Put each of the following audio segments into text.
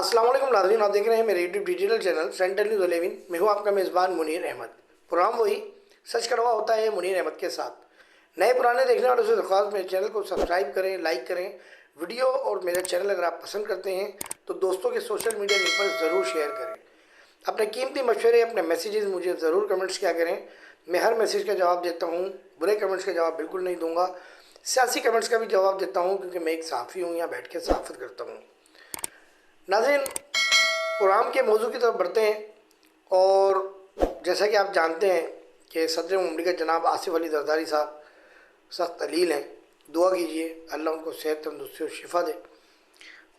अस्सलाम वालेकुम नाज़रीन, आप देख रहे हैं मेरे YouTube digital channel central news 11। मैं हूं आपका मेज़बान मुनीर अहमद। प्रोग्राम वही सच कड़वा होता है मुनीर अहमद के साथ। नए पुराने देखने वालों से दरख्वास्त, मेरे चैनल को सब्सक्राइब करें, लाइक करें वीडियो, और मेरा चैनल अगर आप पसंद करते हैं तो दोस्तों के सोशल मीडिया लिंक पर ज़रूर शेयर करें। अपने कीमती मशवरे, अपने मैसेजेस मुझे ज़रूर कमेंट्स किया करें। मैं हर मैसेज का जवाब देता हूँ, बुरे कमेंट्स का जवाब बिल्कुल नहीं दूंगा। सियासी कमेंट्स का भी जवाब देता हूँ क्योंकि मैं एक सहाफ़ी हूँ, यहाँ बैठ के सहाफ़त करता हूँ। नाज़रीन, प्रोग्राम के मौजू की तरफ बढ़ते हैं। और जैसा कि आप जानते हैं कि सदर मुमलिकत जनाब आसिफ अली जरदारी साहब सख्त अलील हैं। दुआ कीजिए अल्लाह उनको सेहत, तंदुरुस्ती और शिफा दे।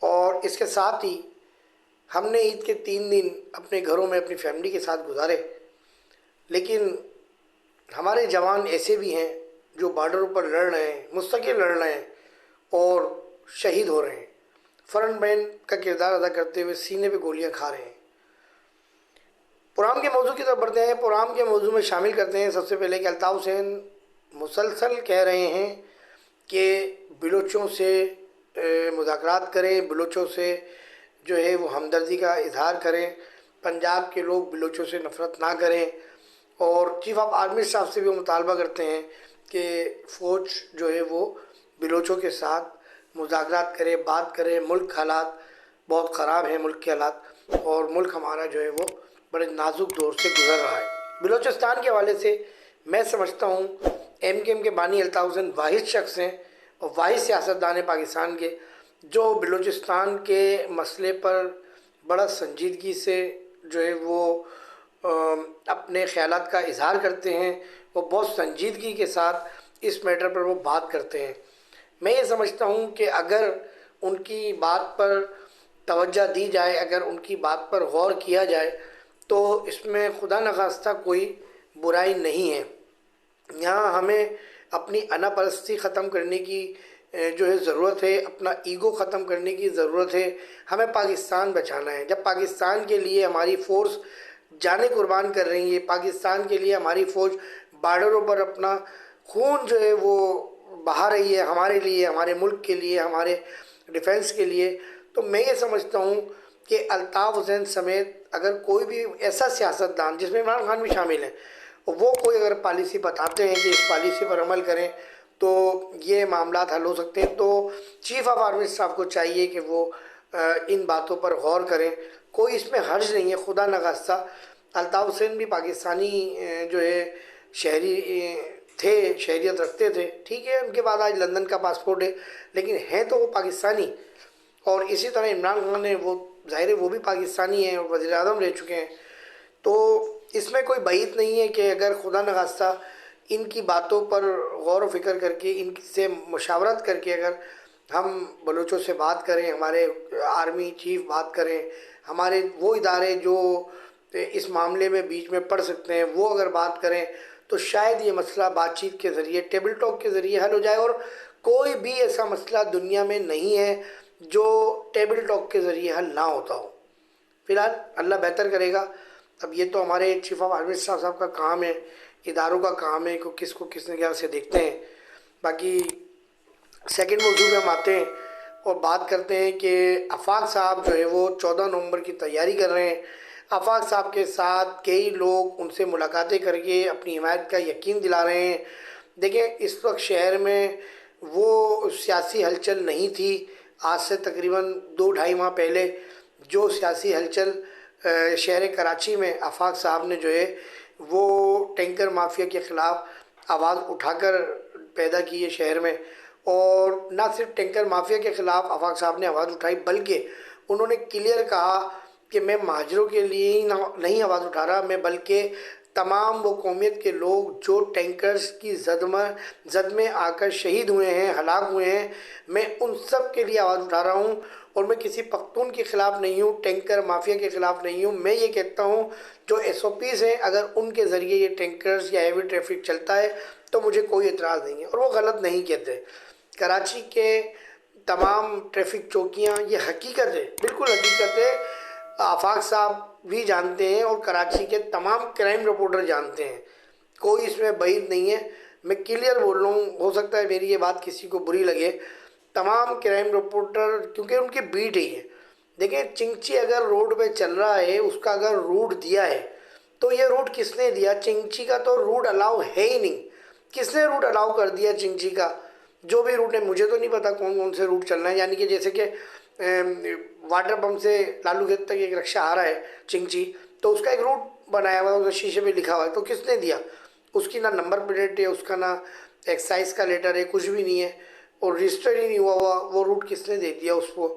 और इसके साथ ही हमने ईद के 3 दिन अपने घरों में अपनी फैमिली के साथ गुजारे, लेकिन हमारे जवान ऐसे भी हैं जो बॉर्डरों पर लड़ रहे हैं, मुस्तकिल लड़ रहे हैं और शहीद हो रहे हैं, फ्रंट मैन का किरदार अदा करते हुए सीने पे गोलियां खा रहे हैं। प्रोग्राम के मौजू की तरफ बढ़ते हैं। प्रोग्राम के मौजू में शामिल करते हैं सबसे पहले कि अल्ताफ़ हुसैन मुसलसल कह रहे हैं कि बलोचों से मुज़ाकरात करें, बलोचों से जो है वो हमदर्दी का इजहार करें, पंजाब के लोग बलोचों से नफ़रत ना करें। और चीफ़ ऑफ आर्मी स्टाफ से भी वो मुतालबा करते हैं कि फ़ौज जो है वो बलोचों के साथ मुज़ाकरात करे, बात करे। मुल्क हालात बहुत ख़राब हैं, मुल्क के हालात, और मुल्क हमारा जो है वो बड़े नाजुक दौर से गुज़र रहा है। बलूचिस्तान के हवाले से मैं समझता हूँ MKM के बानी अल्ताफ़ हुसैन वाहिद शख्स हैं और वाहिद सियासतदान है पाकिस्तान के जो बलूचिस्तान के मसले पर बड़ा संजीदगी से जो है वो अपने ख़यालात का इजहार करते हैं। वो बहुत संजीदगी के साथ इस मैटर पर वो बात करते हैं। मैं ये समझता हूँ कि अगर उनकी बात पर तवज्जो दी जाए, अगर उनकी बात पर गौर किया जाए तो इसमें खुदा न खास्ता कोई बुराई नहीं है। यहाँ हमें अपनी अनापरस्ती ख़त्म करने की जो है ज़रूरत है, अपना ईगो ख़त्म करने की ज़रूरत है। हमें पाकिस्तान बचाना है। जब पाकिस्तान के लिए हमारी फ़ोर्स जाने कुर्बान कर रही है, पाकिस्तान के लिए हमारी फ़ौज बॉर्डरों पर अपना खून जो है वो बहा रही है, हमारे लिए, हमारे मुल्क के लिए, हमारे डिफेंस के लिए, तो मैं ये समझता हूँ कि अल्ताफ़ हुसैन समेत अगर कोई भी ऐसा सियासतदान जिसमें इमरान खान भी शामिल हैं, वो कोई अगर पॉलिसी बताते हैं कि इस पॉलिसी पर अमल करें तो ये मामलात हल हो सकते हैं, तो चीफ़ ऑफ आर्मी स्टाफ को चाहिए कि वो इन बातों पर गौर करें। कोई इसमें हर्ज नहीं है। खुदा न खास्ता अल्ताफ़ हुसैन भी पाकिस्तानी जो है शहरी थे, शहरियत रखते थे, ठीक है, उनके बाद आज लंदन का पासपोर्ट है, लेकिन हैं तो वो पाकिस्तानी। और इसी तरह इमरान खान है, वो ज़ाहिर है वो भी पाकिस्तानी हैं और वज़ीर आज़म रह चुके हैं। तो इसमें कोई बात नहीं है कि अगर खुदा न खास्ता इनकी बातों पर गौर व फिक्र करके, इनसे मुशावरत करके अगर हम बलूचों से बात करें, हमारे आर्मी चीफ बात करें, हमारे वो इदारे जो इस मामले में बीच में पड़ सकते हैं वो अगर बात करें, तो शायद ये मसला बातचीत के ज़रिए, टेबल टॉक के ज़रिए हल हो जाए। और कोई भी ऐसा मसला दुनिया में नहीं है जो टेबल टॉक के ज़रिए हल ना होता हो। फ़िलहाल अल्लाह बेहतर करेगा। अब ये तो हमारे चीफ ऑफ आर्मी स्टाफ साहब का काम है, इदारों का काम है कि किसको किस निगाह से देखते हैं। बाकी सेकंड मौजू में हम आते हैं और बात करते हैं कि आफाक साहब जो है वो 14 नवंबर की तैयारी कर रहे हैं। आफाक साहब के साथ कई लोग उनसे मुलाकातें करके अपनी हिमायत का यकीन दिला रहे हैं। देखिए, इस वक्त शहर में वो सियासी हलचल नहीं थी। आज से तकरीबन 2-2.5 माह पहले जो सियासी हलचल शहर कराची में आफाक साहब ने जो है वो टैंकर माफिया के ख़िलाफ़ आवाज़ उठाकर पैदा की है शहर में। और ना सिर्फ टैंकर माफिया के ख़िलाफ़ आफाक साहब ने आवाज़ उठाई, बल्कि उन्होंने क्लियर कहा कि मैं महाजरों के लिए ही नहीं आवाज़ उठा रहा, मैं बल्कि तमाम वो कौमियत के लोग जो टैंकर्स की जद में आकर शहीद हुए हैं, हलाक हुए हैं, मैं उन सब के लिए आवाज़ उठा रहा हूँ। और मैं किसी पख्तून के ख़िलाफ़ नहीं हूँ, टैंकर माफिया के ख़िलाफ़ नहीं हूँ। मैं ये कहता हूँ जो SOPs हैं, अगर उनके ज़रिए ये टैंकर्स या हैवी ट्रैफिक चलता है तो मुझे कोई एतराज़ नहीं है। और वो गलत नहीं कहते। कराची के तमाम ट्रैफिक चौकियाँ, ये हकीकत है, बिल्कुल हकीकत है। आफाक साहब भी जानते हैं और कराची के तमाम क्राइम रिपोर्टर जानते हैं, कोई इसमें बईद नहीं है। मैं क्लियर बोल रहा हूँ, हो सकता है मेरी ये बात किसी को बुरी लगे। तमाम क्राइम रिपोर्टर, क्योंकि उनकी बीट ही है, देखिए, चिंची अगर रोड पे चल रहा है, उसका अगर रूट दिया है, तो ये रूट किसने दिया? चिंची का तो रूट अलाउ है ही नहीं। किसने रूट अलाउ कर दिया चिंची का? जो भी रूट है, मुझे तो नहीं पता कौन कौन से रूट चलना है। यानी कि जैसे कि वाटर पंप से लालू खेत तक एक रिक्शा आ रहा है चिंची, तो उसका एक रूट बनाया हुआ है, उसका शीशे पे लिखा हुआ है, तो किसने दिया? उसकी ना नंबर प्लेट है, उसका ना एक्साइज का लेटर है, कुछ भी नहीं है, और रजिस्टर ही नहीं हुआ हुआ, वो रूट किसने दे दिया उसको?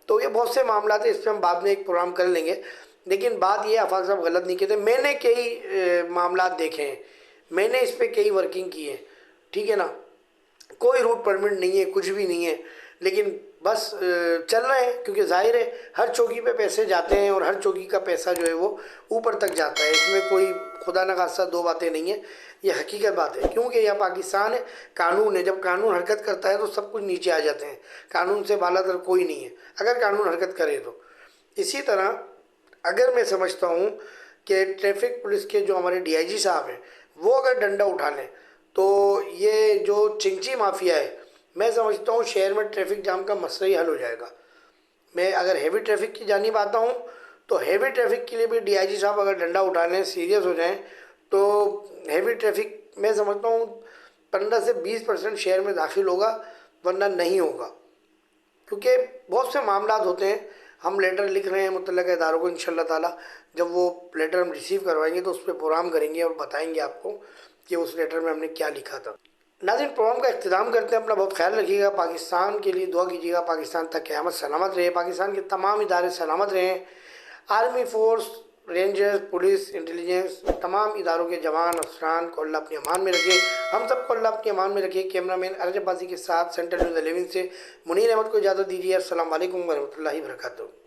तो ये बहुत से मामला थे, इस पर हम बाद में एक प्रोग्राम कर लेंगे। लेकिन बात ये, आफाक साहब गलत नहीं कहते, मैंने कई मामला देखे हैं, मैंने इस पर कई वर्किंग की है, ठीक है ना। कोई रूट परमिट नहीं है, कुछ भी नहीं है, लेकिन बस चल रहे हैं, क्योंकि जाहिर है हर चौकी पे पैसे जाते हैं और हर चौकी का पैसा जो है वो ऊपर तक जाता है। इसमें कोई खुदा न खास्ता दो बातें नहीं है, ये हकीकत बात है, क्योंकि यह पाकिस्तान है, कानून है। जब कानून हरकत करता है तो सब कुछ नीचे आ जाते हैं। कानून से बालातर कोई नहीं है अगर कानून हरकत करे तो। इसी तरह अगर मैं समझता हूँ कि ट्रैफिक पुलिस के जो हमारे डीआईजी साहब हैं, वो अगर डंडा उठा लें, तो ये जो चिंची माफिया है, मैं समझता हूँ शहर में ट्रैफिक जाम का मसला ही हल हो जाएगा। मैं अगर हैवी ट्रैफिक की जानिब आता हूँ, तो हैवी ट्रैफिक के लिए भी डीआईजी साहब अगर डंडा उठा लें, सीरियस हो जाएं, तो हैवी ट्रैफिक मैं समझता हूँ 15 से 20% शहर में दाखिल होगा, वरना नहीं होगा। क्योंकि बहुत से मामला होते हैं, हम लेटर लिख रहे हैं मुतल्लिका इदारों को, इंशाल्लाह ताला जब वो लेटर हम रिसीव करवाएंगे तो उस पर प्रोग्राम करेंगे और बताएंगे आपको कि उस लेटर में हमने क्या लिखा था। नाज़रीन, प्रोग्राम का इख्तिताम करते हैं। अपना बहुत ख्याल रखिएगा, पाकिस्तान के लिए दुआ कीजिएगा, पाकिस्तान तक क़यामत सलामत रहे, पाकिस्तान के तमाम इदारे सलामत रहें। Army force, rangers, police, intelligence, तमाम इदारों के जवान अफसरान को अल्लाह अपनी अमान में रखे, हम सबको अल्लाह अपनी अमान में रखे। कैमरामैन अरज अब्बासी के साथ सेंट्रल न्यूज़ 11 से मुनीर अहमद को इजाज़त दीजिए। अस्सलाम वालेकुम वरहमतुल्लाहि वबरकातुहू।